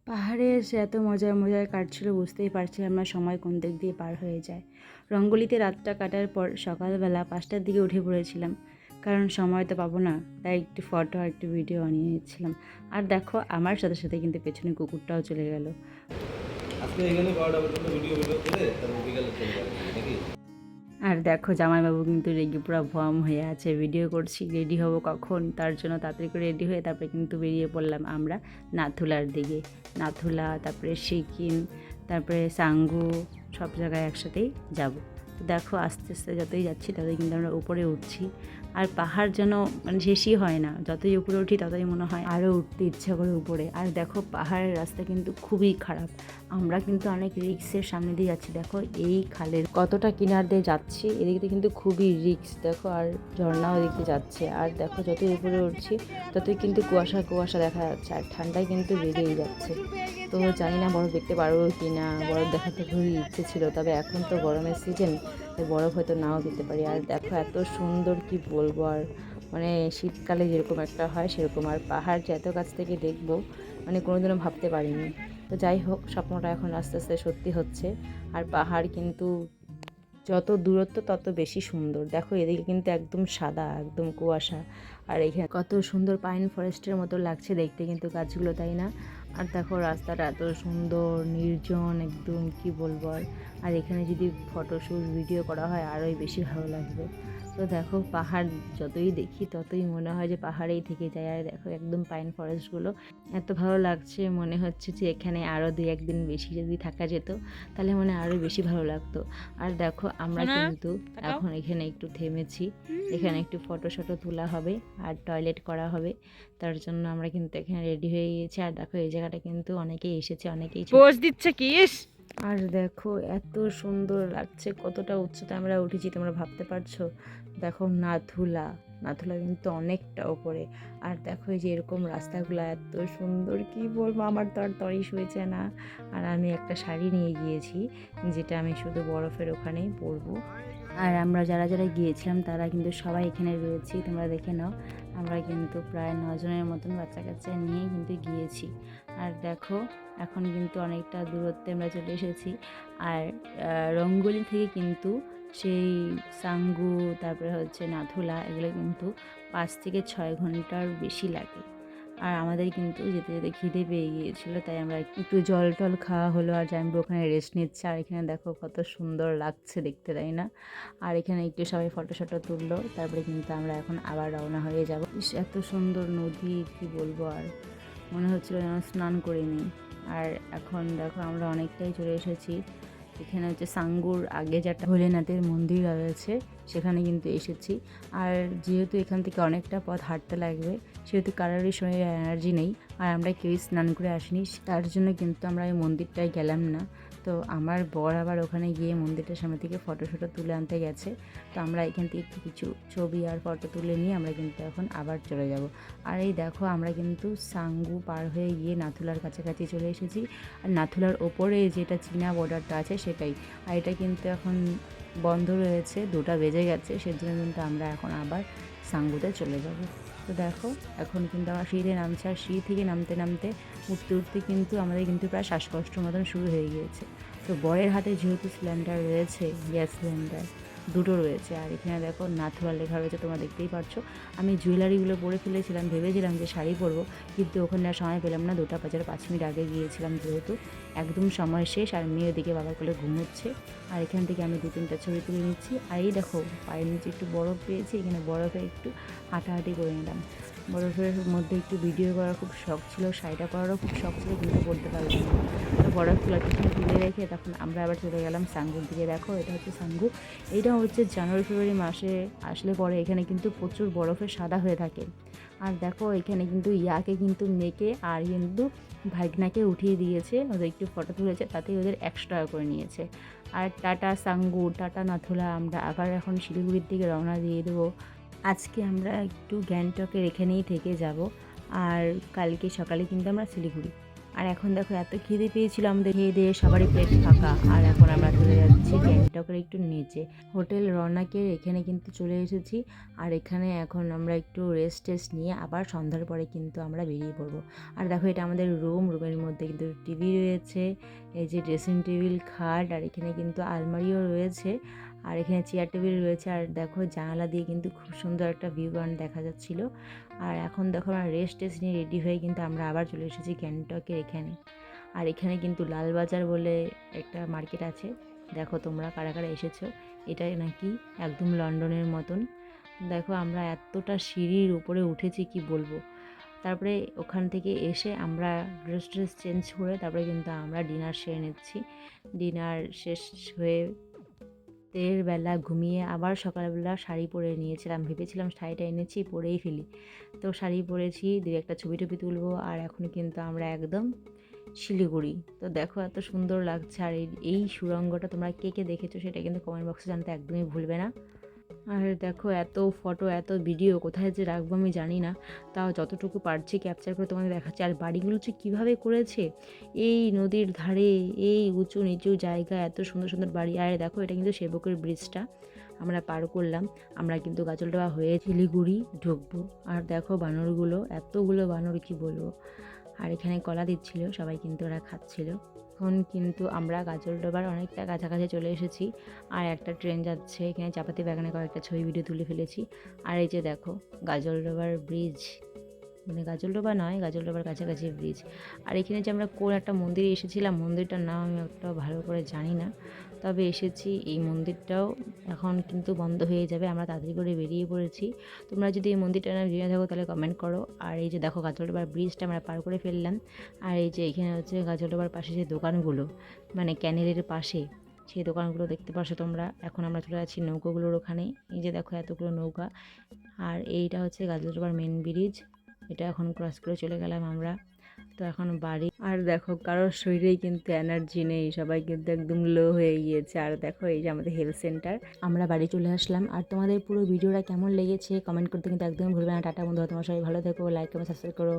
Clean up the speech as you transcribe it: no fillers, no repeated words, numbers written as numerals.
পাহাড়ে এসে এত মজায় কাটছিল বুঝতেই পারছিলাম না সময় কোন দিক দিয়ে পার হয়ে যায়। রঙ্গলিতে রাতটা কাটার পর সকালবেলা 5টার দিকে উঠে পড়েছিলাম, কারণ সময় তো পাবো না, তাই একটু ফটো আর একটু ভিডিও বানিয়ে নিচ্ছিলাম। আর দেখো আমার সাথে সাথে কিন্তু পেছনে কুকুরটাও চলে গেল। আজকে এখানে 12টা পর্যন্ত ভিডিও করে তারপর বিকালে চলে যাবে নাকি? আর দেখো জামাইবাবু কিন্তু রেগে পুরো ভম হয়ে আছে, ভিডিও করছি রেডি হব কখন, তার জন্য তাড়াতাড়ি করে রেডি হয়ে তারপরে কিন্তু বেরিয়ে পড়লাম আমরা নাথুলার দিকে। নাথুলা, তারপরে সিকিম, তারপরে সাঙ্গু, সব জায়গায় একসাথেই যাব। তো দেখো আস্তে আস্তে যতই যাচ্ছি ততই কিন্তু আমরা উপরে উঠছি, আর পাহাড় যেন মানে শেষই হয় না, যতই উপরে উঠি ততই মনে হয় আরও উঠতে ইচ্ছা করে উপরে। আর দেখো পাহাড়ের রাস্তা কিন্তু খুবই খারাপ, আমরা কিন্তু অনেক রিক্সের সামনে দিয়ে যাচ্ছি। দেখো এই খালের কতটা কিনার দিয়ে যাচ্ছি, এদিকে দিয়ে কিন্তু খুবই রিক্স। দেখো আর ঝর্ণাও এদিকে যাচ্ছে, আর দেখো যতই উপরে উঠছি ততই কিন্তু কুয়াশা কুয়াশা দেখা যাচ্ছে, আর ঠান্ডায় কিন্তু বেড়েই যাচ্ছে। তো জানি না বরফ দেখতে পারবো কি না, বরফ দেখাতে খুবই ইচ্ছে ছিল, তবে এখন তো গরমের সিজন, তাই বরফ হয়তো নাও দিতে পারি। আর দেখো এত সুন্দর কি বলবো, আর মানে শীতকালে যেরকম একটা হয় সেরকম। আর পাহাড় যে এত কাছ থেকে দেখবো মানে কোনোদিনও ভাবতে পারিনি। তো যাই হোক, স্বপ্নটা এখন আস্তে আস্তে সত্যি হচ্ছে। আর পাহাড় কিন্তু যত দূরত্ব তত বেশি সুন্দর। দেখো এদিকে কিন্তু একদম সাদা, একদম কুয়াশা, আর এখানে কত সুন্দর পাইন ফরেস্টের মতো লাগছে দেখতে কিন্তু গাছগুলো, তাই না? আর দেখো রাস্তাটা এত সুন্দর নির্জন একদম, কি বলবো। আর এখানে যদি ফটোশ্যুট ভিডিও করা হয় আরোই বেশি ভালো লাগবে। তো দেখো পাহাড় যতই দেখি ততই মনে হয় যে পাহাড়েই থেকে যায়। আর দেখো একদম পাইন ফরেস্টগুলো এত ভালো লাগছে, মনে হচ্ছে যে এখানে আরও 2-1 দিন বেশি যদি থাকা যেত তাহলে মনে আরও বেশি ভালো লাগতো। আর দেখো আমরা কিন্তু এখন এখানে একটু থেমেছি, এখানে একটু ফটো শটো তোলা হবে আর টয়লেট করা হবে, তার জন্য আমরা কিন্তু এখানে রেডি হয়ে গিয়েছি। আর দেখো এই জায়গাটা কিন্তু অনেকেই এসেছে, অনেকেই পোজ দিচ্ছে কি আর দেখো এত সুন্দর লাগছে, কতটা উচ্চতা আমরা উঠেছি তোমরা ভাবতে পারছো। দেখো নাথুলা, নাথুলা কিন্তু অনেকটা উপরে। আর দেখো এই যে এরকম রাস্তাগুলো এত সুন্দর, কি বলবো, আমার তো আর তরিস হয়েছে না। আর আমি একটা শাড়ি নিয়ে গিয়েছি, যেটা আমি শুধু বরফের ওখানেই পরবো। আর আমরা যারা যারা গিয়েছিলাম তারা কিন্তু সবাই এখানে রয়েছি, তোমরা দেখে নাও। আমরা কিন্তু প্রায় 9 জনের মতন বাচ্চা কাচ্চা নিয়ে কিন্তু গিয়েছি। আর দেখো এখন কিন্তু অনেকটা দূরত্বে আমরা চলে এসেছি। আর রঙ্গলি থেকে কিন্তু সেই সাঙ্গু, তারপরে হচ্ছে নাথুলা, এগুলো কিন্তু 5 থেকে 6 ঘন্টার বেশি লাগে। আর আমাদের কিন্তু যেতে যেতে খিদে পেয়ে গিয়েছিলো, তাই আমরা একটু জল টল খাওয়া হলো, আর জানবো ওখানে রেস্ট নিচ্ছে। আর এখানে দেখো কত সুন্দর লাগছে দেখতে, তাই না? আর এখানে একটু সবাই ফটো শটো তুললো, তারপরে কিন্তু আমরা এখন আবার রওনা হয়ে যাব। এত সুন্দর নদী, কি বলবো, আর মনে হচ্ছিলো যেন স্নান করে নিই। আর এখন দেখো আমরা অনেকটাই চলে এসেছি। এখানে হচ্ছে সাঙ্গুর আগে যেটা ভোলেনাথের মন্দির রয়েছে সেখানে কিন্তু এসেছি। আর যেহেতু এখান থেকে অনেকটা পথ হাঁটতে লাগবে, সেহেতু কারোরই শরীরে এনার্জি নেই, আর আমরা কেউই স্নান করে আসিনি, তার জন্য কিন্তু আমরা ওই মন্দিরটায় গেলাম না। তো আমার বর আবার ওখানে গিয়ে মন্দিরটার সামনে থেকে ফটো শটো তুলে আনতে গেছে। তো আমরা এখান থেকে একটু কিছু ছবি আর ফটো তুলে নিয়ে আমরা কিন্তু এখন আবার চলে যাব। আর এই দেখো আমরা কিন্তু সাঙ্গু পার হয়ে গিয়ে নাথুলার কাছাকাছি চলে এসেছি। আর নাথুলার ওপরে যেটা চীনা বর্ডারটা আছে সেটাই, আর এটা কিন্তু এখন বন্ধ রয়েছে, 2টা বেজে গেছে, সেজন্য কিন্তু আমরা এখন আবার সাঙ্গুতে চলে যাব। তো দেখো এখন কিন্তু আমরা সিঁড়িতে নামছি, আর সিঁড়ি থেকে নামতে নামতে উঠতে উঠতে কিন্তু আমাদের কিন্তু প্রায় শ্বাসকষ্ট মতন শুরু হয়ে গিয়েছে। তো বরের হাতে যেহেতু সিলিন্ডার রয়েছে, গ্যাস সিলিন্ডার 2টো রয়েছে, আর এখানে দেখো নাথুলা লেখা রয়েছে, তোমরা দেখতেই পারছো। আমি জুয়েলারিগুলো পরে ফেলেছিলাম, ভেবেছিলাম যে শাড়ি পরবো, কিন্তু ওখানে আর সময় পেলাম না, 2টা বাজার 5 মিনিট আগে গিয়েছিলাম যেহেতু, একদম সময় শেষ। আর মেয়ে ওদিকে বাবার কোলে ঘুমোচ্ছে, আর এখান থেকে আমি 2-3টা ছবি তুলে নিচ্ছি। আর এই দেখো পায়ের নিচে একটু বরফ পেয়েছি, এখানে বরফে একটু হাঁটাহাঁটি করে নিলাম। বরফের মধ্যে একটু ভিডিও করার খুব শখ ছিল, শাড়িটা পরারও খুব শখ ছিল, কিন্তু পরতে পারলাম না। তো বরফ তোলার পিছনে তুলে রেখে তখন আমরা আবার চলে গেলাম সাঙ্গুর দিকে। দেখো এটা হচ্ছে সাঙ্গু, এইটা হচ্ছে জানুয়ারি ফেব্রুয়ারি মাসে আসলে পরে এখানে কিন্তু প্রচুর বরফে সাদা হয়ে থাকে। আর দেখো এখানে কিন্তু ইয়াকে কিন্তু মেয়েকে আর কিন্তু ভাগনাকে উঠিয়ে দিয়েছে, ওদের একটু ফটো তুলেছে, তাতেই ওদের 100 টাকা করে নিয়েছে। আর টাটা সাঙ্গু, টাটা নাথুলা, আমরা আবার এখন শিলিগুড়ির দিকে রওনা দিয়ে দেবো। আজকে আমরা একটু গ্যাংটকের এখানেই থেকে যাব, আর কালকে সকালে কিন্তু আমরা শিলিগুড়ি। আর এখন দেখো এত খিদে পেয়েছিল আমাদের, খেয়ে দিয়ে সবারই প্লেট ফাঁকা। আর এখন আমরা চলে যাচ্ছি গ্যাংটকের একটু নিচে, হোটেল রৌনকের এখানে কিন্তু চলে এসেছি। আর এখানে এখন আমরা একটু রেস্ট নিয়ে আবার সন্ধ্যার পরে কিন্তু আমরা বেরিয়ে পড়বো। আর দেখো এটা আমাদের রুমের মধ্যে কিন্তু টিভি রয়েছে, এই যে ড্রেসিং টেবিল, খাট, আর এখানে কিন্তু আলমারিও রয়েছে, আর এখানে চেয়ার টেবিল রয়েছে। আর দেখো জানালা দিয়ে কিন্তু খুব সুন্দর একটা ভিউ পয়েন্ট দেখা যাচ্ছিলো। আর এখন দেখো আমরা রেস্ট নিয়ে রেডি হয়ে কিন্তু আমরা আবার চলে এসেছি গ্যাংটকের এখানে। আর এখানে কিন্তু লালবাজার বলে একটা মার্কেট আছে, দেখো তোমরা কারা কারা এসেছো। এটা নাকি একদম লন্ডনের মতন। দেখো আমরা এতটা সিঁড়ির উপরে উঠেছি কি বলবো। তারপরে ওখান থেকে এসে আমরা ড্রেস চেঞ্জ করে তারপরে কিন্তু আমরা ডিনার সেরে নিচ্ছি। ডিনার শেষ হয়ে বেলা ঘুমিয়ে আবার সকালবেলা শাড়ি পরে নিয়েছিলাম, ভেবেছিলাম শাড়িটা এনেছি পরেই ফেলি, তো শাড়ি পরেছি, দু একটা ছবি টবি তুলবো। আর এখন কিন্তু আমরা একদম শিলিগুড়ি। তো দেখো এত সুন্দর লাগছে। আর এই সুড়ঙ্গটা তোমরা কে কে দেখেছো সেটা কিন্তু কমেন্ট বক্সে জানতে একদমই ভুলবে না। আর দেখো এত ফটো এত ভিডিও কোথায় যে রাখবো আমি জানি না, তাও যতটুকু পারছি ক্যাপচার করে তোমাদের দেখাচ্ছি। আর বাড়িগুলো যে কীভাবে করেছে এই নদীর ধারে, এই উঁচু নিচু জায়গা, এত সুন্দর সুন্দর বাড়ি। আর দেখো এটা কিন্তু সেবকের ব্রিজটা আমরা পার করলাম, আমরা কিন্তু গাজলডোবা হয়ে শিলিগুড়ি ঢুকবো। আর দেখো বানরগুলো, এতগুলো বানর কি বলবো। আর এখানে কলা দিচ্ছিল, সবাই কিন্তু ওরা খাচ্ছিল। এখন কিন্তু আমরা গাজলডোবার অনেকটা কাছাকাছি চলে এসেছি। আর একটা ট্রেন যাচ্ছে, এখানে চাপাতি বাগানে কয়েকটা ছবি ভিডিও তুলে ফেলেছি। আর এই যে দেখো গাজলডোবার ব্রিজ, মানে গাজলডোবা নয়, গাজলডোবার কাছাকাছি ব্রিজ। আর এখানে যে আমরা কোন একটা মন্দিরে এসেছিলাম, মন্দিরটার নাম আমি একটা ভালো করে জানি না, তবে এসেছি। এই মন্দিরটাও এখন কিন্তু বন্ধ হয়ে যাবে, আমরা তাড়াতাড়ি করে বেরিয়ে পড়েছি। তোমরা যদি এই মন্দিরটার নাম জেনে থাকো তাহলে কমেন্ট করো। আর এই যে দেখো গাজলডোবার ব্রিজটা আমরা পার করে ফেললাম। আর এই যে এখানে হচ্ছে গাজলডোবার পাশে যে দোকানগুলো, মানে ক্যানেলের পাশে সেই দোকানগুলো দেখতে পাচ্ছ তোমরা। এখন আমরা চলে যাচ্ছি নৌকোগুলোর ওখানে, এই যে দেখো এতগুলো নৌকা। আর এইটা হচ্ছে গাজলডোবার মেন ব্রিজ, এটা এখন ক্রস করে চলে গেলাম আমরা। তো এখন বাড়ি। আর দেখো কারোর শরীরেই কিন্তু এনার্জি নেই, সবাই কিন্তু একদম লো হয়ে গিয়েছে। আর দেখো এই যে আমাদের হেলথ সেন্টার, আমরা বাড়ি চলে আসলাম। আর তোমাদের পুরো ভিডিওটা কেমন লেগেছে কমেন্ট করতে কিন্তু একদম ভুলবে না। টাটা বন্ধুরা, তোমার সবাই ভালো থেকো, লাইক কমেন্ট সাবস্ক্রাইব করো।